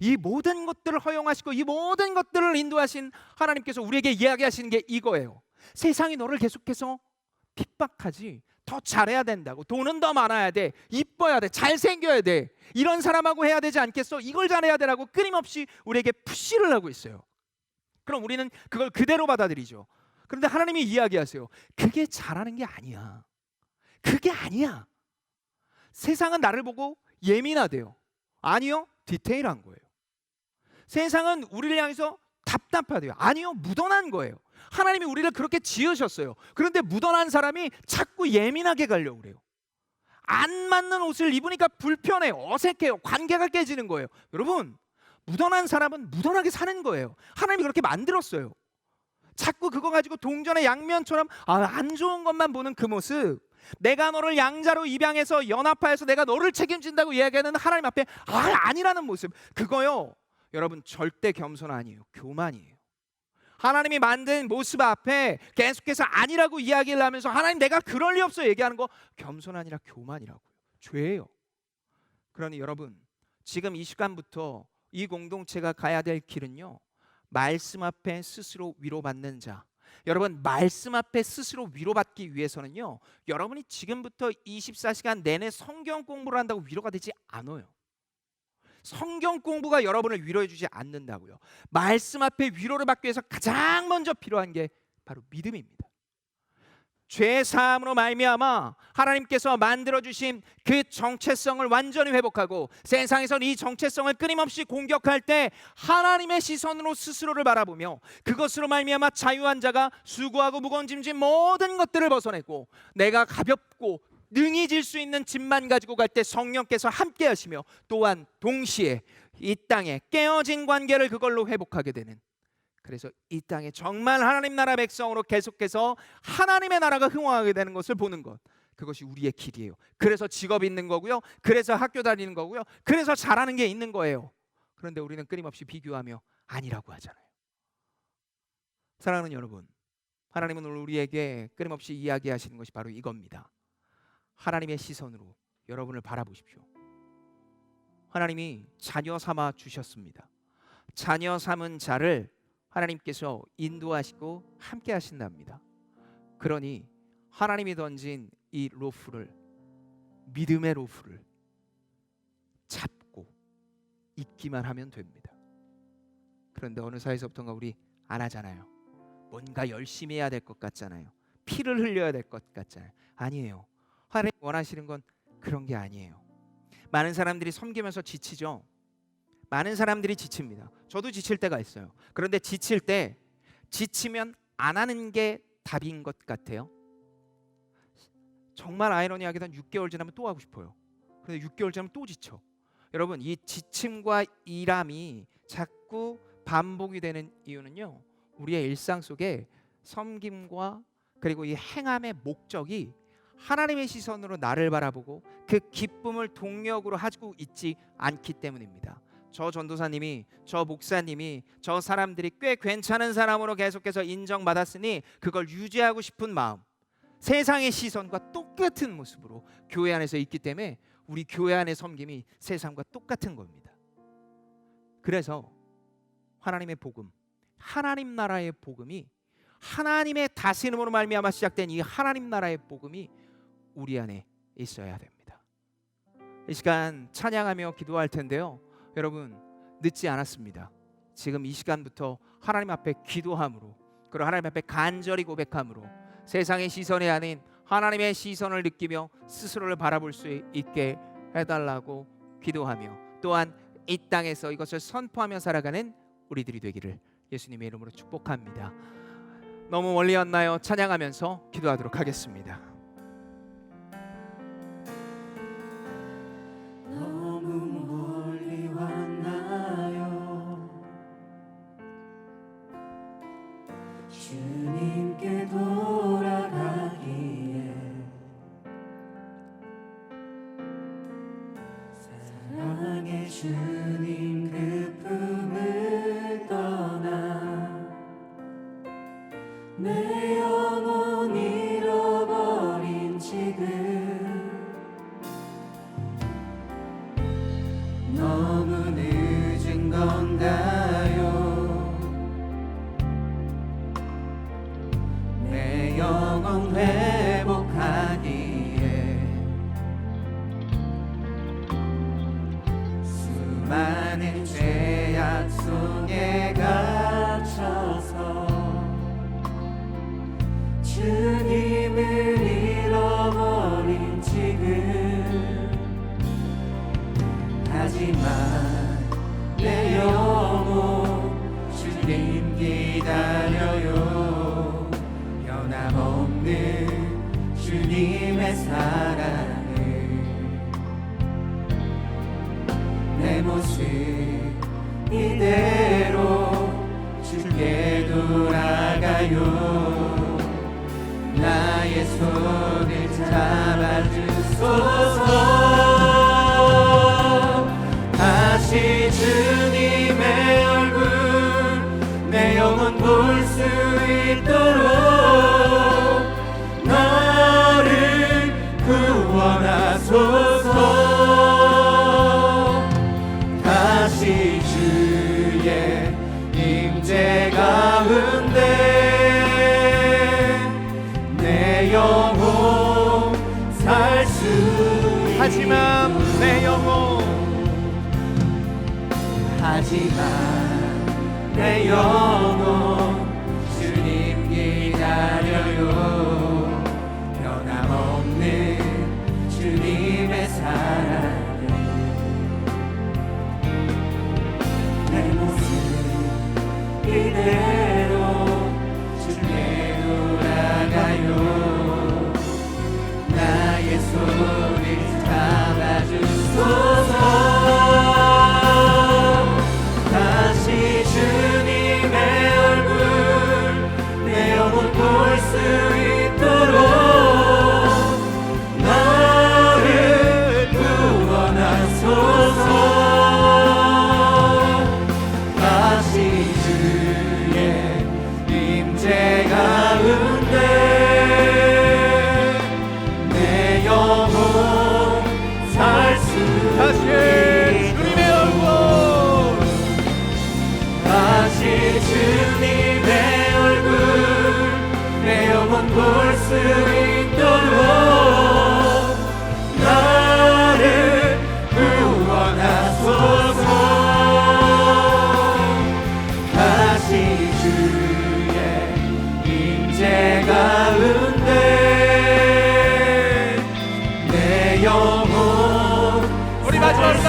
이 모든 것들을 허용하시고 이 모든 것들을 인도하신 하나님께서 우리에게 이야기하시는 게 이거예요. 세상이 너를 계속해서 핍박하지. 더 잘해야 된다고. 돈은 더 많아야 돼. 이뻐야 돼. 잘생겨야 돼. 이런 사람하고 해야 되지 않겠어? 이걸 잘해야 되라고 끊임없이 우리에게 푸시를 하고 있어요. 그럼 우리는 그걸 그대로 받아들이죠. 그런데 하나님이 이야기하세요. 그게 잘하는 게 아니야. 그게 아니야. 세상은 나를 보고 예민하대요. 아니요, 디테일한 거예요. 세상은 우리를 향해서 답답하대요. 아니요, 묻어난 거예요. 하나님이 우리를 그렇게 지으셨어요. 그런데 묻어난 사람이 자꾸 예민하게 가려고 그래요. 안 맞는 옷을 입으니까 불편해요. 어색해요. 관계가 깨지는 거예요. 여러분, 묻어난 사람은 묻어나게 사는 거예요. 하나님이 그렇게 만들었어요. 자꾸 그거 가지고 동전의 양면처럼 안 좋은 것만 보는 그 모습, 내가 너를 양자로 입양해서 연합하여서 내가 너를 책임진다고 이야기하는 하나님 앞에 아니라는 모습, 그거요, 여러분, 절대 겸손 아니에요. 교만이에요. 하나님이 만든 모습 앞에 계속해서 아니라고 이야기를 하면서 하나님 내가 그럴 리 없어 얘기하는 거, 겸손 아니라 교만이라고요. 죄예요. 그러니 여러분, 지금 이 시간부터 이 공동체가 가야 될 길은요, 말씀 앞에 스스로 위로받는 자. 여러분, 말씀 앞에 스스로 위로받기 위해서는요, 여러분이 지금부터 24시간 내내 성경 공부를 한다고 위로가 되지 않아요. 성경 공부가 여러분을 위로해 주지 않는다고요. 말씀 앞에 위로를 받기 위해서 가장 먼저 필요한 게 바로 믿음입니다. 죄 사함으로 말미암아 하나님께서 만들어 주신 그 정체성을 완전히 회복하고 세상에서 이 정체성을 끊임없이 공격할 때 하나님의 시선으로 스스로를 바라보며 그것으로 말미암아 자유한 자가 수고하고 무거운 짐진 모든 것들을 벗어내고 내가 가볍고 능히 질 수 있는 짐만 가지고 갈 때 성령께서 함께 하시며 또한 동시에 이 땅에 깨어진 관계를 그걸로 회복하게 되는, 그래서 이 땅에 정말 하나님 나라 백성으로 계속해서 하나님의 나라가 흥왕하게 되는 것을 보는 것, 그것이 우리의 길이에요. 그래서 직업 있는 거고요, 그래서 학교 다니는 거고요, 그래서 잘하는 게 있는 거예요. 그런데 우리는 끊임없이 비교하며 아니라고 하잖아요. 사랑하는 여러분, 하나님은 오늘 우리에게 끊임없이 이야기하시는 것이 바로 이겁니다. 하나님의 시선으로 여러분을 바라보십시오. 하나님이 자녀 삼아 주셨습니다. 자녀 삼은 자를 하나님께서 인도하시고 함께 하신답니다. 그러니 하나님이 던진 이 로프를, 믿음의 로프를 잡고 있기만 하면 됩니다. 그런데 어느 사이에서부터인가 우리 안 하잖아요. 뭔가 열심히 해야 될 것 같잖아요. 피를 흘려야 될 것 같잖아요. 아니에요. 하나님 원하시는 건 그런 게 아니에요. 많은 사람들이 섬기면서 지치죠. 많은 사람들이 지칩니다. 저도 지칠 때가 있어요. 그런데 지칠 때 지치면 안 하는 게 답인 것 같아요. 정말 아이러니하게도 한 6개월 지나면 또 하고 싶어요. 그런데 6개월 지나면 또 지쳐. 여러분, 이 지침과 일함이 자꾸 반복이 되는 이유는요, 우리의 일상 속에 섬김과 그리고 이 행함의 목적이 하나님의 시선으로 나를 바라보고 그 기쁨을 동력으로 하고 있지 않기 때문입니다. 저 전도사님이, 저 목사님이, 저 사람들이 꽤 괜찮은 사람으로 계속해서 인정받았으니 그걸 유지하고 싶은 마음, 세상의 시선과 똑같은 모습으로 교회 안에서 있기 때문에 우리 교회 안의 섬김이 세상과 똑같은 겁니다. 그래서 하나님의 복음, 하나님 나라의 복음이, 하나님의 다스림으로 말미암아 시작된 이 하나님 나라의 복음이 우리 안에 있어야 됩니다. 이 시간 찬양하며 기도할 텐데요, 여러분 늦지 않았습니다. 지금 이 시간부터 하나님 앞에 기도함으로, 그리고 하나님 앞에 간절히 고백함으로 세상의 시선이 아닌 하나님의 시선을 느끼며 스스로를 바라볼 수 있게 해달라고 기도하며, 또한 이 땅에서 이것을 선포하며 살아가는 우리들이 되기를 예수님의 이름으로 축복합니다. 너무 멀리 왔나요? 찬양하면서 기도하도록 하겠습니다. 너무 멀리 왔나요? 주님께 돌아가기에 사랑의 주님 그 품을 떠나 내 영혼 잃어버린 지금 너무 늦은 건가요? 내 영혼 회복하기에 수많은 죄악 속에 갇혀서 주님을 잃어버린 지금, 하지만 내 영혼 주님 기다려요. 변함없는 주님의 사랑을 내 모습 이대로 주께 돌아가요. 나의 손을 잡아주소서. 다시 주님의 얼굴 내 영혼 볼 수 있도록 나를 구원하소서. 다시 주의 임재 가운데 내 영혼 살 수 있도록. 하지만 내 영혼, 하지만 내 영혼 주님 기다려요.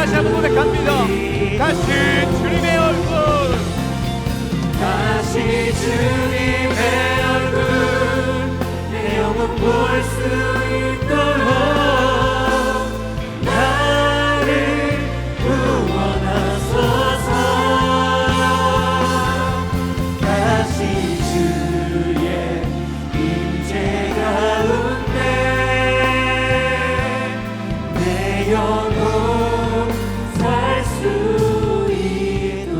다시 한번 고백합니다. 다시 주님의 얼굴, 다시 주님의 얼굴 내 영혼 볼 수 있도록 나를 구원하소서. 다시 주의 임재 가운데 내 영혼 살 수 있도록.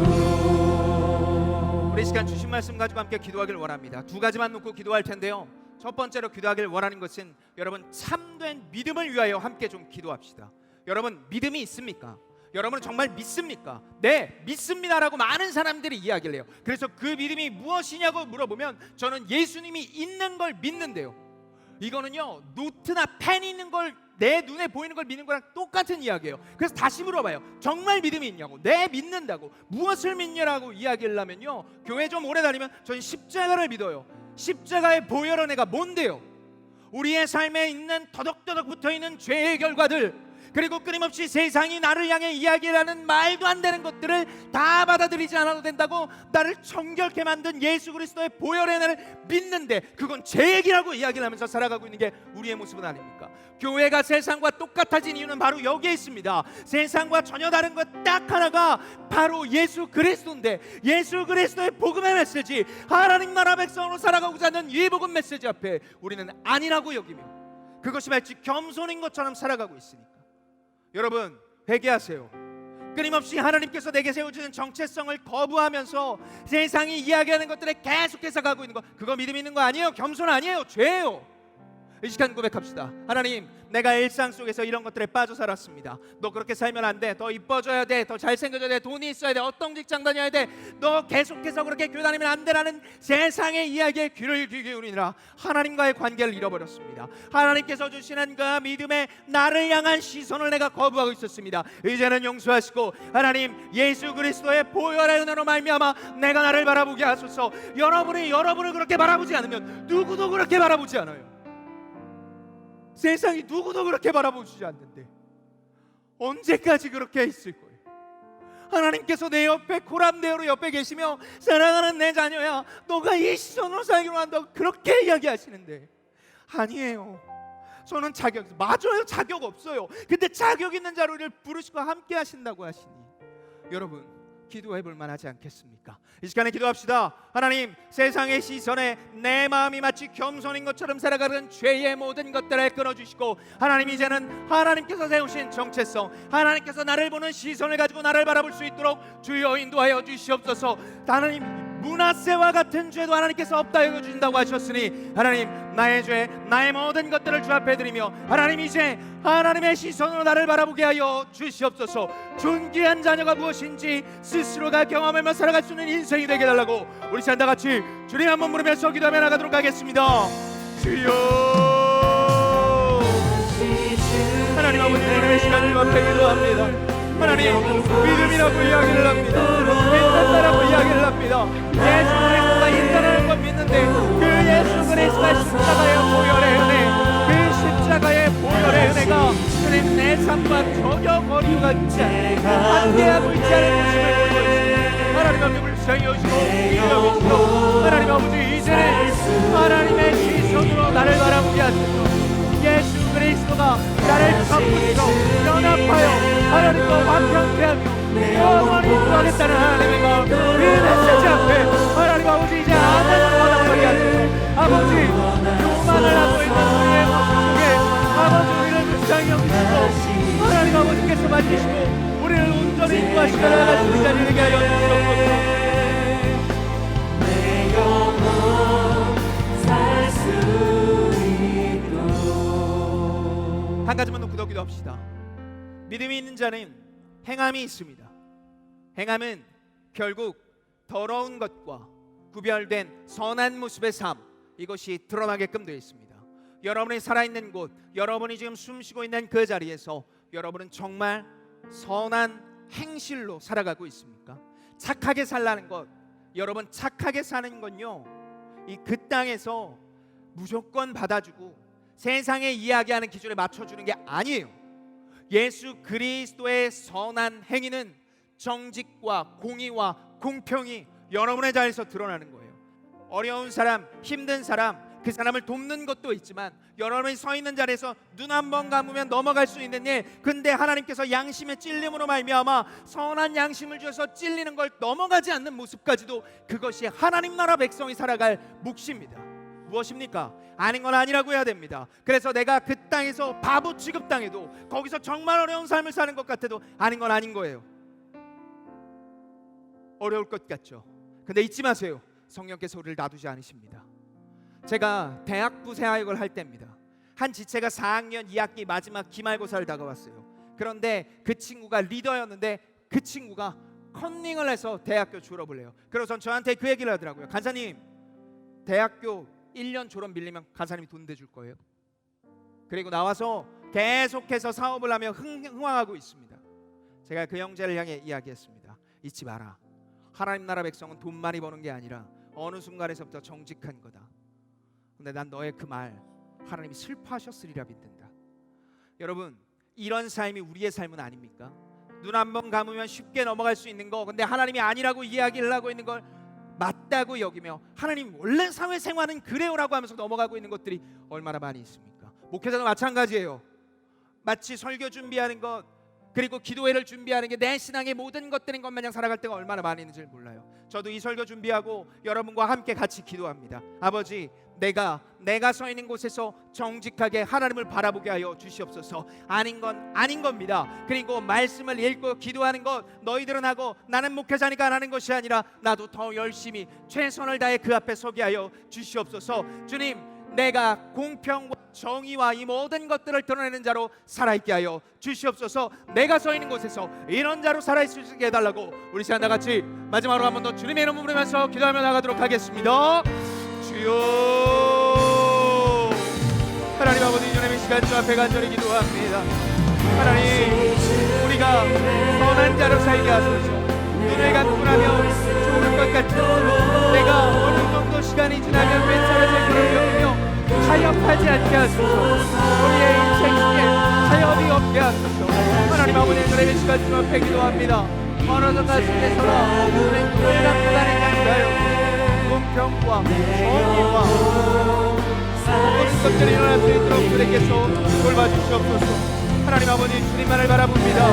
우리 시간 주신 말씀 가지고 함께 기도하길 원합니다. 두 가지만 놓고 기도할 텐데요. 첫 번째로 기도하길 원하는 것은 여러분 참된 믿음을 위하여 함께 좀 기도합시다. 여러분 믿음이 있습니까? 여러분은 정말 믿습니까? 네, 믿습니다라고 많은 사람들이 이야기를 해요. 그래서 그 믿음이 무엇이냐고 물어보면 저는 예수님이 있는 걸 믿는데요. 이거는요, 노트나 펜이 있는 걸, 내 눈에 보이는 걸 믿는 거랑 똑같은 이야기예요. 그래서 다시 물어봐요. 정말 믿음이 있냐고. 네, 믿는다고. 무엇을 믿냐라고 이야기를 하면요, 교회 좀 오래 다니면 저는 십자가를 믿어요. 십자가의 보혈 은혜가 뭔데요? 우리의 삶에 있는 더덕더덕 붙어있는 죄의 결과들, 그리고 끊임없이 세상이 나를 향해 이야기를 하는 말도 안 되는 것들을 다 받아들이지 않아도 된다고 나를 정결케 만든 예수 그리스도의 보혈의 은혜를 믿는데, 그건 제 얘기라고 이야기를 하면서 살아가고 있는 게 우리의 모습은 아닙니까? 교회가 세상과 똑같아진 이유는 바로 여기에 있습니다. 세상과 전혀 다른 것 딱 하나가 바로 예수 그리스도인데, 예수 그리스도의 복음의 메시지, 하나님 나라 백성으로 살아가고자 하는 이 복음 메시지 앞에 우리는 아니라고 여기며 그것이 마치 겸손인 것처럼 살아가고 있으니까 여러분 회개하세요. 끊임없이 하나님께서 내게 세워주는 정체성을 거부하면서 세상이 이야기하는 것들에 계속해서 가고 있는 거, 그거 믿음 있는 거 아니에요. 겸손 아니에요. 죄예요. 이 시간 고백합시다. 하나님, 내가 일상 속에서 이런 것들에 빠져 살았습니다. 너 그렇게 살면 안 돼. 더 이뻐져야 돼. 더 잘생겨져야 돼. 돈이 있어야 돼. 어떤 직장 다녀야 돼. 너 계속해서 그렇게 교회 다니면 안 되라는 세상의 이야기에 귀를 기울이느라 하나님과의 관계를 잃어버렸습니다. 하나님께서 주시는 그 믿음의 나를 향한 시선을 내가 거부하고 있었습니다. 이제는 용서하시고 하나님, 예수 그리스도의 보혈의 은혜로 말미암아 내가 나를 바라보게 하소서. 여러분이 여러분을 그렇게 바라보지 않으면 누구도 그렇게 바라보지 않아요. 세상이 누구도 그렇게 바라보지 않는데 언제까지 그렇게 있을 거예요? 하나님께서 내 옆에 고람대어로 옆에 계시며 사랑하는 내 자녀야, 너가 이 시선으로 살기로 한다고 그렇게 이야기하시는데 아니에요. 저는 맞아요. 자격 없어요. 근데 자격 있는 자료를 부르시고 함께 하신다고 하시니 여러분 기도해 볼 만하지 않겠습니까? 이 시간에 기도합시다. 하나님, 세상의 시선에 내 마음이 마치 겸손인 것처럼 살아가는 죄의 모든 것들을 끊어주시고 하나님, 이제는 하나님께서 세우신 정체성, 하나님께서 나를 보는 시선을 가지고 나를 바라볼 수 있도록 주여 인도하여 주시옵소서. 하나님, 므낫세와 같은 죄도 하나님께서 없다 여겨주신다고 하셨으니 하나님, 나의 죄, 나의 모든 것들을 주 앞에 드리며 하나님, 이제 하나님의 시선으로 나를 바라보게 하여 주시옵소서. 존귀한 자녀가 무엇인지 스스로가 경험하며 살아갈 수 있는 인생이 되게 해달라고 우리 다 같이 주님 한번 부르면서 기도하며 나가도록 하겠습니다. 주여, 하나님 아버지, 오늘의 시간을 앞에 기도합니다. 하나님, 믿음이라고 이야기를 합니다. 믿는다라고 이야기를 합니다. 예수 그리스도가 있다는 걸 믿는데 그 예수 그리스도의 십자가의 보혈의 은혜, 그 십자가의 보혈의 은혜가 주님 내 삶과 전혀 거리가 있지 않고 함께하고 있지 않은 모습을 보이고 있습니다. 하나님 아버지, 불쌍히 여시고 위로하고 계시고 하나님 아버지, 이제는 하나님의 시선으로 나를 바라보게 하소서. 예수 그리스도가 나를 바꾸시고 연합하여 하나님과 화평케 하며 영원히 구하겠다는 하나님의 마음, 그 메시지 앞에 하나님 아버지, 이제 아멘을 원하게 하소서. 아버지, 교만을 하고 있는 우리의 모습 속에 아버지, 우리를 불쌍히 여기시고 하나님 아버지께서 만지시고 우리를 온전히 인도하시며 나아갈 수 있는 자리에 되게 하여 주시옵소서. 내 영혼 살 수 한 가지만 놓고 더 기도합시다. 믿음이 있는 자는 행함이 있습니다. 행함은 결국 더러운 것과 구별된 선한 모습의 삶, 이것이 드러나게끔 되어 있습니다. 여러분이 살아있는 곳, 여러분이 지금 숨쉬고 있는 그 자리에서 여러분은 정말 선한 행실로 살아가고 있습니까? 착하게 살라는 것, 여러분 착하게 사는 건요, 이 그 땅에서 무조건 받아주고 세상에 이야기하는 기준에 맞춰주는 게 아니에요. 예수 그리스도의 선한 행위는 정직과 공의와 공평이 여러분의 자리에서 드러나는 거예요. 어려운 사람, 힘든 사람, 그 사람을 돕는 것도 있지만 여러분이 서 있는 자리에서 눈 한 번 감으면 넘어갈 수 있는 일, 근데 하나님께서 양심의 찔림으로 말미암아 선한 양심을 주셔서 찔리는 걸 넘어가지 않는 모습까지도 그것이 하나님 나라 백성이 살아갈 몫입니다. 무엇입니까? 아닌 건 아니라고 해야 됩니다. 그래서 내가 그 땅에서 바보 취급당해도, 거기서 정말 어려운 삶을 사는 것 같아도 아닌 건 아닌 거예요. 어려울 것 같죠. 근데 잊지 마세요. 성령께서 우리를 놔두지 않으십니다. 제가 대학 부사역을 할 때입니다. 한 지체가 4학년 2학기 마지막 기말고사를 다가왔어요. 그런데 그 친구가 리더였는데 그 친구가 컨닝을 해서 대학교 졸업을 해요. 그래서 저한테 그 얘기를 하더라고요. 간사님, 대학교 1년 졸업 밀리면 간사님이 돈 대줄 거예요. 그리고 나와서 계속해서 사업을 하며 흥황하고 있습니다. 제가 그 형제를 향해 이야기했습니다. 잊지 마라. 하나님 나라 백성은 돈 많이 버는 게 아니라 어느 순간에서부터 정직한 거다. 근데 난 너의 그 말 하나님이 슬퍼하셨으리라 믿는다. 여러분, 이런 삶이 우리의 삶은 아닙니까? 눈 한 번 감으면 쉽게 넘어갈 수 있는 거, 근데 하나님이 아니라고 이야기를 하고 있는 걸 맞다고 여기며 하나님 원래 사회생활은 그래요라고 하면서 넘어가고 있는 것들이 얼마나 많이 있습니까? 목회자도 마찬가지예요. 마치 설교 준비하는 것, 그리고 기도회를 준비하는 게 내 신앙의 모든 것들인 것 마냥 살아갈 때가 얼마나 많이 있는지 몰라요. 저도 이 설교 준비하고 여러분과 함께 같이 기도합니다. 아버지, 내가 서 있는 곳에서 정직하게 하나님을 바라보게 하여 주시옵소서. 아닌 건 아닌 겁니다. 그리고 말씀을 읽고 기도하는 것 너희들은 하고 나는 목회자니까 안 하는 것이 아니라 나도 더 열심히 최선을 다해 그 앞에 서게 하여 주시옵소서. 주님, 내가 공평과 정의와 이 모든 것들을 드러내는 자로 살아있게 하여 주시옵소서. 내가 서 있는 곳에서 이런 자로 살아있을 수 있게 해달라고 우리 시간 다 같이 마지막으로 한 번 더 주님의 이름 부르면서 기도하며 나가도록 하겠습니다. 주여, 하나님 아버지, 주님의 시간 주 앞에 간절히 기도합니다. 하나님, 우리가 선한 자로 살게 하소서. 눈을 감고 나면 좋을 것 같은 내가 어느 정도 시간이 지나면 괜찮아질 것을 여기며 타협하지 않게 하소서. 우리의 인생 속에 타협이 없게 하소서. 하나님 아버지, 주님의 시간 주 앞에 기도합니다. 어느 정도 속에서나 우리는 눈을 감고 다니는 자요, 공평과 정의와 모든 것들이 일어날 수 있도록 주님께서 돌봐주시옵소서. 하나님 아버지, 주님만을 바라봅니다.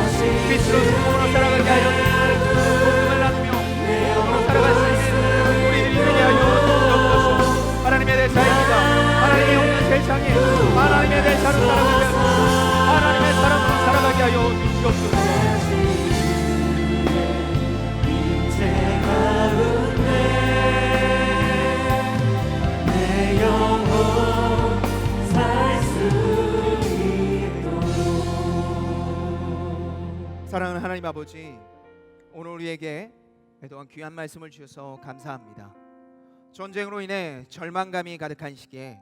빛으로 성공으로 살아가게 하여 복음을 나누며 복음으로 살아갈 수 있는 우리들이 되게 하여 주시옵소서. 하나님의 대사입니다. 하나님이 없는 세상에 하나님의 대사로 살아가게 하소서. 하나님의 사람으로 살아가게 하여 주시옵소서. 사랑하는 하나님 아버지, 오늘 우리에게 그동안 귀한 말씀을 주셔서 감사합니다. 전쟁으로 인해 절망감이 가득한 시기에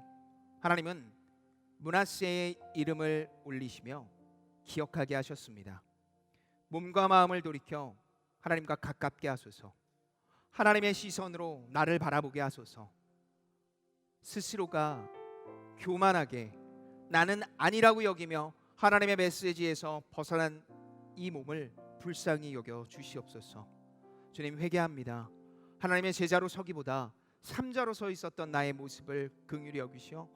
하나님은 므낫세의 이름을 올리시며 기억하게 하셨습니다. 몸과 마음을 돌이켜 하나님과 가깝게 하소서. 하나님의 시선으로 나를 바라보게 하소서. 스스로가 교만하게 나는 아니라고 여기며 하나님의 메시지에서 벗어난 이 몸을 불쌍히 여겨 주시옵소서. 주님, 회개합니다. 하나님의 제자로 서기보다 삼자로 서 있었던 나의 모습을 긍휼히 여기시어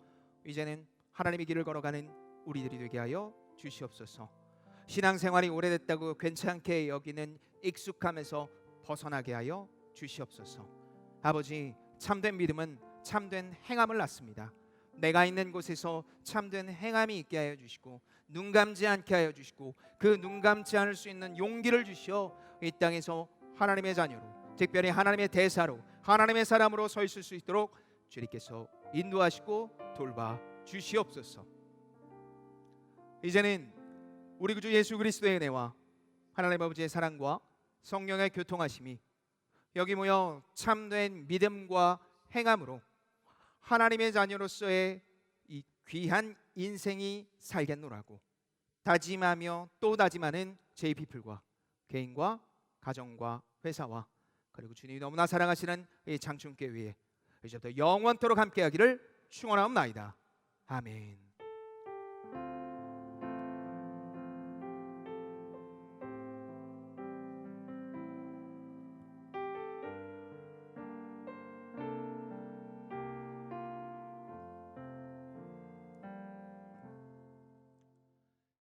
이제는 하나님의 길을 걸어가는 우리들이 되게 하여 주시옵소서. 신앙생활이 오래됐다고 괜찮게 여기는 익숙함에서 벗어나게 하여 주시옵소서. 아버지, 참된 믿음은 참된 행함을 낳습니다. 내가 있는 곳에서 참된 행함이 있게 하여 주시고 눈 감지 않게 하여 주시고 그 눈 감지 않을 수 있는 용기를 주시어 이 땅에서 하나님의 자녀로, 특별히 하나님의 대사로, 하나님의 사람으로 서 있을 수 있도록 주님께서 인도하시고 돌봐 주시옵소서. 이제는 우리 구주 예수 그리스도의 은혜와 하나님 아버지의 사랑과 성령의 교통하심이 여기 모여 참된 믿음과 행함으로 하나님의 자녀로서의 이 귀한 인생이 살겠노라고 다짐하며 또 다짐하는 JP플과 개인과 가정과 회사와 그리고 주님이 너무나 사랑하시는 이 장충교회에 이제부터 영원토록 함께하기를 축원하옵나이다. 아멘.